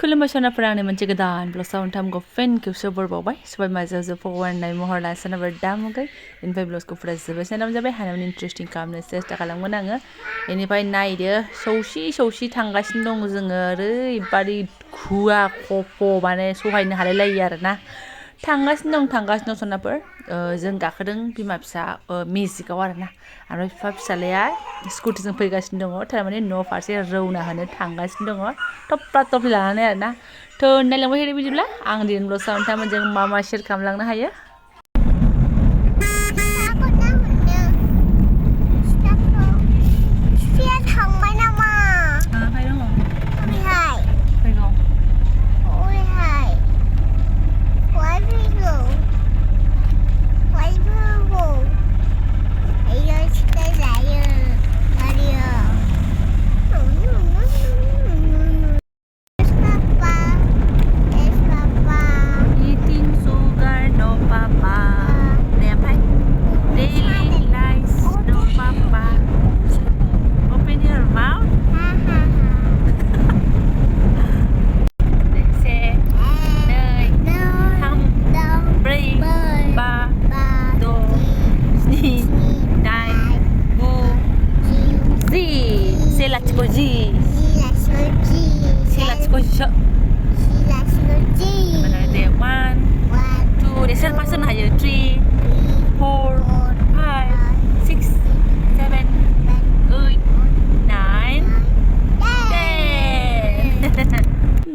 खुलुमबाय सनाफोरा आंनि मोनसे गोदान ब्लगआव नोंथांमोनखौ फिन खेबसे बरबावबाय सबाय माजाजों फगवाननाय महर लाना सोनाबर दामुगै इनिफ्राय ब्लगखौ फुरा जोबोद सेनाव जाबाय हानावनि इन्टारेस्टिं खालामनो सेस्था खालामगोन आङो इनिफ्राय नायदो सौसि थांगासिनो दं जोङो ओरैबादि खुवा खफ' माने सहायनो हालाय लायै आरोना थांगासिनो दं सनाफोर जों गाखोदों बिमा फिसा मेजिकआव आरोना ओमफ्राय बिफा फिसालाया स्कुटिजों फैगासिनो दङ थारमाने न' फारसे रौना होनो थांगासिनो दङ टप्पा टपि लानानै आरोना थ' नायलांबाय थादो बिदिब्ला आं दिनै ब्लगआव नोंथांमोनजों मा शेयार खालामलांनो हायो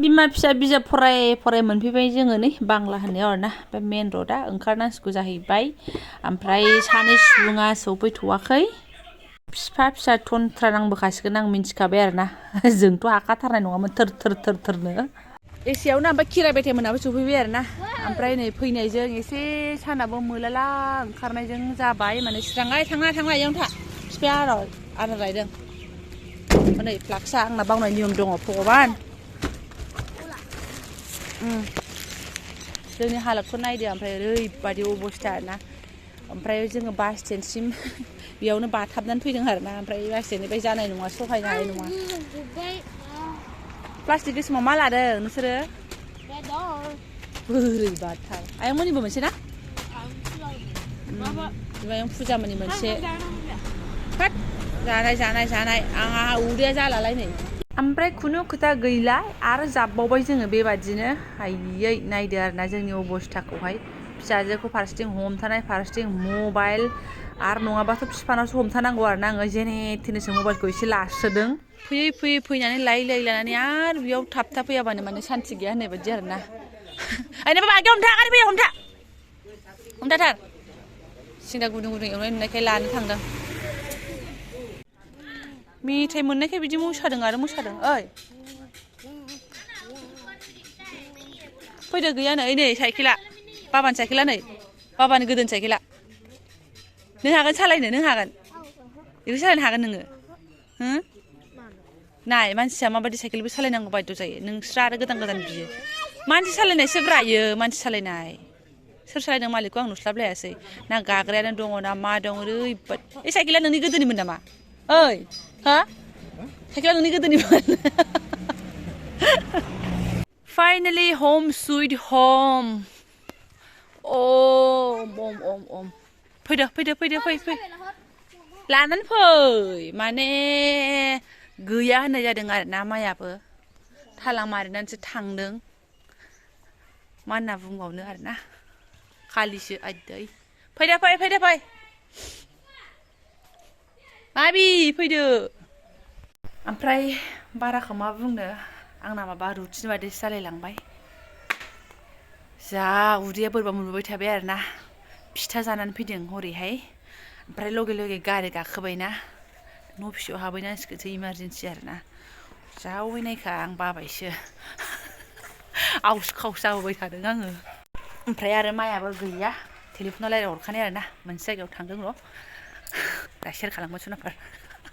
बिमा फिसा बिजाब फराय मोनफैबाय जोङो नै बांला होननायाव आरोना बे मेन र'डआ ओंखारनांसिगौ जाहैबाय ओमफ्राय सानै सुबुङा सौफैथ'वाखै फिफा फिसा थन्थ्रा नांबोखासिगोन आं मिन्थिखाबाय आरोना जोंथ' हाखाथारनाय नङामोन थोरनो एसेयावनो ओमफ्राय खेराइ मोनाबो सौफैबाय आरोना ओमफ्राय नै फैनायजों एसे सानाबो मोलाला ओंखारनायजों जाबाय माने सिराङाय थांना इयावनो था बिफाया आदार लायदों नै फ्लाक्सआ आंना बावनाय नियम दङ भगबान जोंनि हालोदखौ नायदो ओमफ्राय ओरैबादि अबस्था ना ओमफ्राय जोङो बास स्टेन्डसिम बेयावनो बाथाबनानै फैदों आरोना ओमफ्राय बास स्टेन्डनिफ्राय जानाय नङा सहायनो हानाय नङा प्लास्टिक गोसोमाव मा लादों नोंसोरो बोरैबाथार आयंमोननिबो मोनसे ना आयं फुजामोननि मोनसे हाट जानाय आंहा उदैया जालालाय नै ओमफ्राय खुनु खोथा गैला आरो जाबावबाय जोङो बेबादिनो आयै नायदो आरोना जोंनि अबस्थाखौहाय फिसाजोखौ फारसेथिं हमथानाय फारसेथिं मबाइल आरो नङाबाथ' बिफानावसो हमथानांगौ आरोना आङो जेने थेनेसो मबाइलखौ एसे लास्रोदों फैयै फैनानै लायै आरो बेयाव थाबथाफैयाबानो माने सान्थि गैया होननाय बायदि आरोना आइनाबा आगेयाव हमथाथार सिंग्रा गुदुं एवनाय नुनायखाय लानो थांदों मेथाइ मोननायखाय बिदि मोसादों ओइ फैदो गैया नै साइकेला बाबानि साइकेला नै बाबानि गोदोनि साइकेला नों हागोन सालायनो बेखौ सालायनो हागोन नोङो हो नाय मानसिया माबायदि साइकेलबो सालायनांगौ बायद' जायो नोंस्रा आरो गोदान बियो मानसि सालायनायसो ब्रायो मानसि सालायनाय सोर सालायदों मालिकखौ आं नुस्लाबलायासै ना गाग्रायानो दङ ना मा दं ओरैबादि बे साइकेला नोंनि गोदोनिमोन नामा ओइ हा साइकेला नोंनि गोदोनिमोन फाइनालि हome sweet home ओम फै लानानै फै माने गैया होननाय जादों आरोना माइयाबो थाला मारिनानैसो थांदों मा होनना बुंबावनो आरोना खालिसो आदै फैदो माबि फैदो ओमफ्राय बाराखौ मा बुंनो आंना माबा रुटिन बायदिसो जालायलांबाय जा उदैया बोरैबा मोनबोबाय थाबाय आरोना फिथा जानानै फैदों हरैहाय ओमफ्राय लगे गारि गाखोबायना न' फिसायाव हाबहैनांसिगोनसो इमारजेन्सि आरोना जावैनायखा आं बाबायसो आवस खावस जाबोबाय थादों आङो ओमफ्राय आरो माइयाबो गैया टेलिफनाव रायज्लायहरखानाय आरोना मोनसे जायगायाव थांदों र' दा शेयार खालामगोन सनाफोर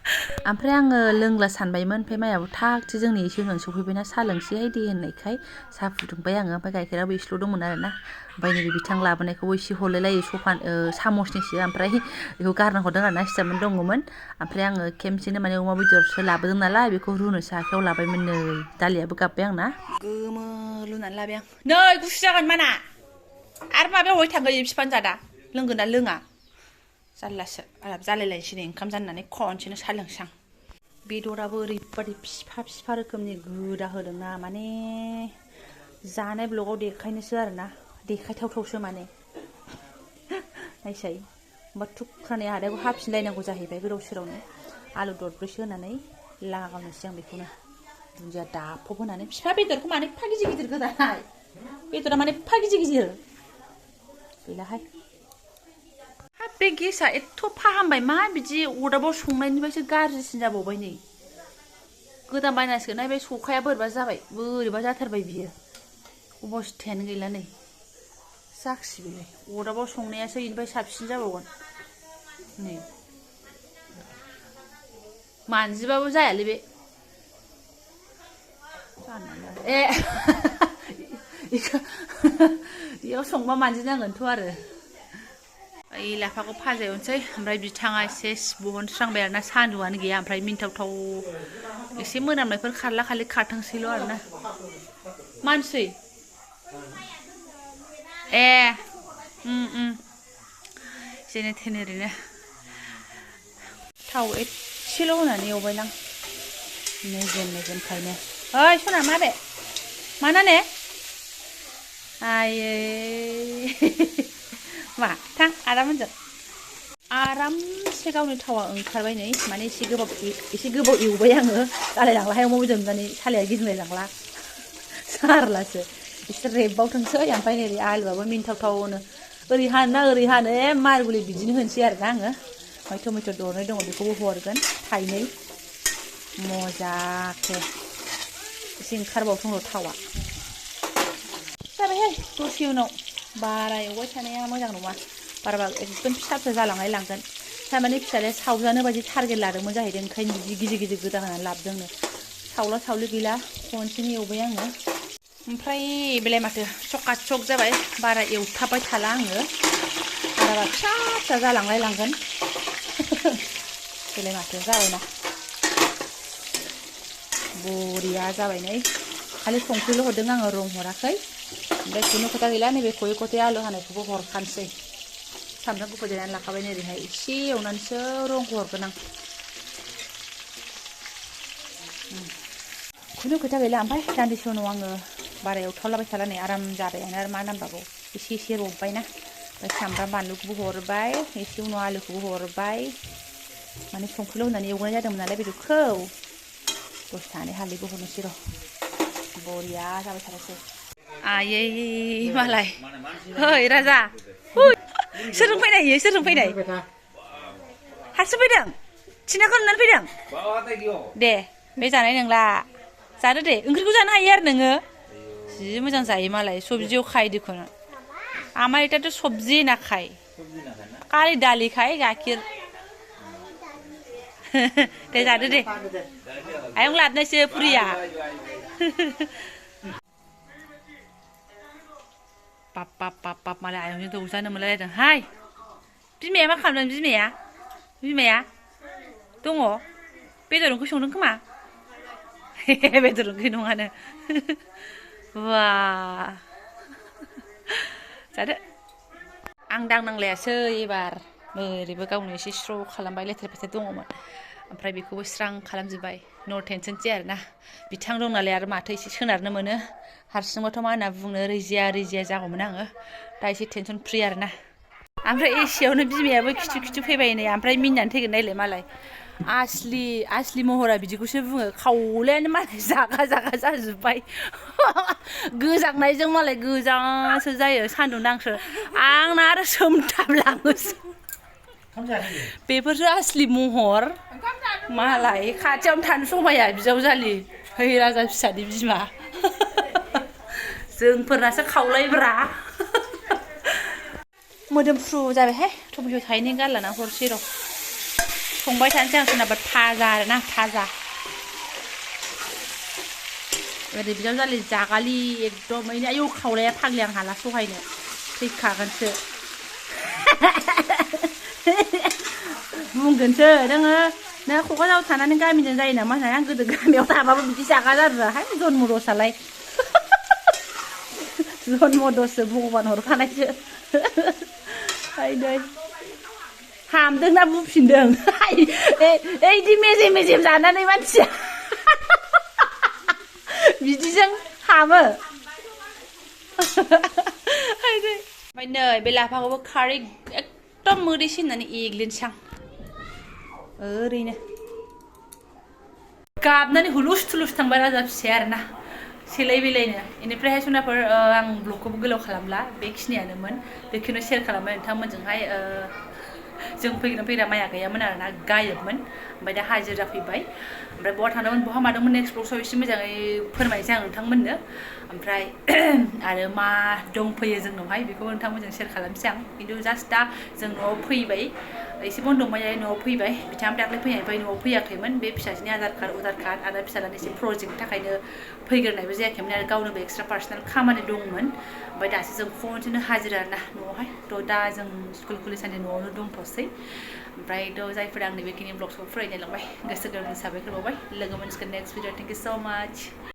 ओमफ्राय आङो लोंला सानबायमोन ओमफ्राय मायाबो थागथि जोंनि एसे उनाव सफैबायना साहा लोंसैहाय दे होननायखाय साहा फुदुंबाय आङो ओमफ्राय गाइखेराबो एसेल' दंमोन आरोना ओमफ्राय नैबे बिथां लाबोनायखौबो एसे हरलायलायो सामसनिसो ओमफ्राय बेखौ गारना हरदों आरोना सिथाबनानै दङमोन ओमफ्राय आङो खेमसेनो माने अमा बेदरसो लाबोदों नालाय बेखौ रुनोसो आखायाव लाबायमोन नै दालियाबो गाबबाय आंना गोमो लुनानै लाबाय आं नै गुसु जागोन माना आरो माबायाव अहाय थांगोन बिफानो जादा लोंगोन ना लोङा जारलासो आराब जालायलायनोसै नै ओंखाम जाननानै खनसेनो सा लोंसां बेदराबो ओरैबादि फिफा रोखोमनि गोदा होदोंना माने जानाय ब्लगाव देखायनोसो आरोना देखायथावथावसो माने नायसाय होमबा थुख्रानै आदायाव हाफिनलायनांगौ जाहैबाय गोदाव सोरावनो आलु दरब्रैसो होनानै लागावनोसै आं बेखौनो दुन्दिया दाफब होनानै फिफा बेदरखौ मानो एफा गिदिर गिदिर गोदानाय बेदरा मानो एफा गिदिर गिदिर गैलाहाय हाब बे गेसआ एथ' फाहामबाय मा बिदि अरदाबाव संनायनिफ्रायसो गाज्रिसिन जाबावबाय नै गोदान बायनांसिगोन नाय बे सखाया बोरैबा जाबाय बोरैबा जाथारबाय बियो अबस्थायानो गैला नै जाखिबाय अरदाबाव संनायासो इनिफ्राय साबसिन जाबावगोन नै मानजिबाबो जायालै बे ए बेयाव संबा मानजिनांगोनथ' आरो ओइ लाफाखौ भाजा एवनोसै ओमफ्राय बिथाङा एसे बहनस्रांबाय आरोना सान्दुंआनो गैया ओमफ्राय मिन्थावथाव एसे मोनामनायफोर खारला खारलि खारथोंसैल' आरोना मानसै ए जेने थेने ओरैनो थाव एसेल' होनानै एवबायलां मेजेमखायनो ओइ सना मा बे माना ने आयै मा थां आरामजों आरामसे गावनि थावा ओंखारबाय नै माने एसे गोबाव एवबाय आङो जालायलांलाहाय अमा बेदर नुनानै सालाया गिदिंलायलांला सारलासो एसे रेबबावथोंसै ओमफ्राय नै आलुआबो मिन्थावथावनो ओरै हानो ना ओरै हानो मारगुलि बिदिनो होनसै आरोना आङो ओमफ्राय टमेट' दरनै दङ बेखौबो हरगोन थाइनै मजाके एसे ओंखारबावथोंल' थावा जाबायहाय दसे उनाव बारा एवबाय थानाया मोजां नङा बाराबा एकदम फिसा जालांनाय लांगोन थारमाने फिसालाया सावजानो बायदि टारगेट लादोंमोन जाहैदों ओंखायनो बिदि गिदिर गोदा होनानै लाबोदोंनो सावला सावलि गैला खनसेनो एवबाय आङो ओमफ्राय बेलाय माथो चकाचक जाबाय बारा एवथाबबाय थाला आङो बाराबा फिसा जालांलाय लांगोन बेलाय माथो जाबायना बरिया जाबाय नै खालि संख्रिल' हरदों आङो रं हराखै ओमफ्राय खुनु खोथा गैला नैबे खयै खथे आलु हानायखौबो हरखानोसै सामब्राम गुफुर देनानै लाखाबाय ओरैहाय एसे एवनानैसो रंखौ हरगोन आं खुनु खोथा गैला ओमफ्राय दान्दिसे उनाव आङो बारा एवथाबलाबाय थाला नै आराम जाबायानो आरो मा नांबावगौ एसे रबबायना ओमफ्राय सामब्राम बानलुखौबो हरबाय एसे उनाव आलुखौबो हरबाय माने संख्रिल' होनानै एवनाय जादोंमोन नालाय बेदरखौ दसे थानानै हालदैबो हरनोसै र' बरिया जाबाय थानोसै आयै मालाय है राजा सोरजों फैनाय इयो सोरजों फैनाय हारसिं फैदों थिनाखौ नुनानै फैदों दे बे जानाय नंला जादो दे ओंख्रिखौ जानो हायो आरो नोङो जि मोजां जायो मालाय सब्जियाव खाय देखुन আমার এটা তো সবজি না খাই খালি ডালি খাই গাখীর দে जादो दे आयं लाबोनायसो पुरिया पाप मालाय आयंजों दौजानो मोनलायलायदों हाय बिमाया मा खालामदों बिमाया दङ बेदर ओंख्रि संदों खोमा बेदर ओंख्रि नङानो वा जादो आं दांनांलायासै एबार ओरैबो गावनो एसे स्र' खालामबाय लेथेर फेथेर दङमोन ओमफ्राय बेखौबो स्रां खालामजोब्बाय नो टेनसनसै आरोना बिथां दं नालाय आरो माथो एसे सोनारनो मोनो हारसिंबाथ' मा होनना बुंनो रिजिया जागौमोन आङो दा एसे टेनसन फ्रि आरोना ओमफ्राय एसेयावनो बिमायाबो खिथु फैबाय नै ओमफ्राय मिनिनानै थैगोन नायलाय मालाय आसलि महरा बिदिखौसो बुङो खावलायानो मालाय जागा जाजोब्बाय गोजांनायजों मालाय गोजासो जायो सान्दुं नांसो आंना आरो सोमथाबलाङोसो बेफोरसो आसलि महर मालाय खाथियावनो थानो समाया बिजावजालि है राजा फिसानि बिमा जोंफोरनासो खावलायब्रा मोदोमफ्रु जाबायहाय टमेट' थाइनै गारलाना हरसै र' संबाय थानोसै आं सोरनाबा थाजा आरोना थाजा ओरै बिजावजालि जागालि एकदम ओइनो आयौ खावलाया फाग्लि आं हाला सहायनो थैखागोनसो बुंगोनसो नोङो ना क'क्राझाराव थानानै गामिजों जायो नामा होननानै आं गोदो गामियाव थाबाबो बिदि जागा जादोंहाय जन्म दसालाय जन्म दससो भगबान हरखानायसो आइदै हामदोंना बुफिनदों ओइदि मेजेम मेजेम जानानै मानसिया बिदिजों हामो आइदै ओमफ्राय नै बे लाफाखौबो खारै एकदम मोदैसि होननानै एग्लिनोसै आं ओरैनो गाबनानै हुलुस थुलुस थांबाय राजा फिसाया आरोना सेलाय बेलायनो बेनिफ्रायहाय सनाफोर आं ब्लगखौबो गोलाव खालामला बेखिनियानोमोन बेखौनो शेयार खालामबाय नोंथांमोनजोंहाय जों फैग्रा माइया गैयामोन आरोना गायोमोन ओमफ्राय दा हाजिरा फैबाय ओमफ्राय बहा थांदोंमोन बहा मादोंमोन नेक्स्ट ब्लगआव एसे मोजाङै फोरमायनोसै आं नोंथांमोननो ओमफ्राय आरो मा दंफैयो जोंनावहाय बेखौ नोंथांमोनजों शेयार खालामसै आं खिन्थु जास्ट दा जों न'आव फैबाय एसे बन्द दंबाय न'आव फैबाय बिथाङा दाख्लै फैनायनिफ्राय न'आव फैयाखैमोन बे फिसाजोनि आधार कार्ड उधार कार्ड आरो फिसालानि एसे प्रजेक्टनि थाखायनो फैग्रोनायबो जायाखैमोन आरो गावनोबो एक्सट्रा पार्सनेल खामानि दंमोन ओमफ्राय दासो जों खनसेनो हाजिरा ना न'आवहाय थ' दा जों स्कुल खुलिसान्दि न'आवनो दंथ'सै ओमफ्राय थ' जायफोरा आंनि बेखिनि ब्लग्सखौ फरायनायलांबाय गोसो गोरबोनि साबायखर बावबाय लोगो मोनसिगोन नेक्स्ट भिडिअ थेंक इउ स' माच